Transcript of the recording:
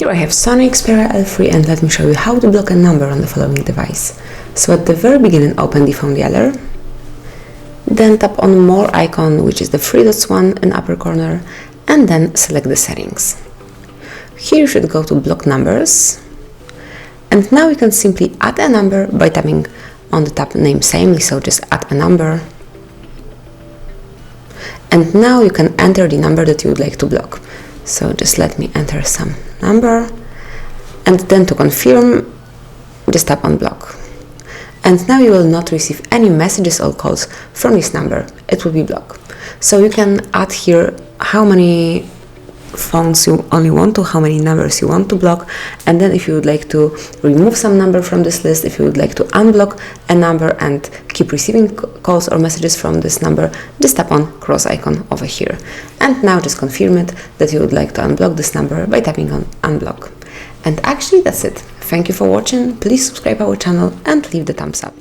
Here I have SONY Xperia L3 and let me show you how to block a number on the following device. So at the very beginning open the phone dialer, then tap on more icon, which is the three dots one in upper corner, and then select the settings. Here you should go to block numbers, and now you can simply add a number by tapping on the tab name samely, so just add a number. And now you can enter the number that you would like to block. So just let me enter some number, and then to confirm, just tap on block. And now you will not receive any messages or calls from this number, it will be blocked. So you can add here how many phones you only want to, how many numbers you want to block, and then if you would like to remove some number from this list, if you would like to unblock a number and keep receiving calls or messages from this number, just tap on cross icon over here. And now just confirm it that you would like to unblock this number by tapping on unblock. And actually that's it. Thank you for watching, please subscribe our channel and leave the thumbs up.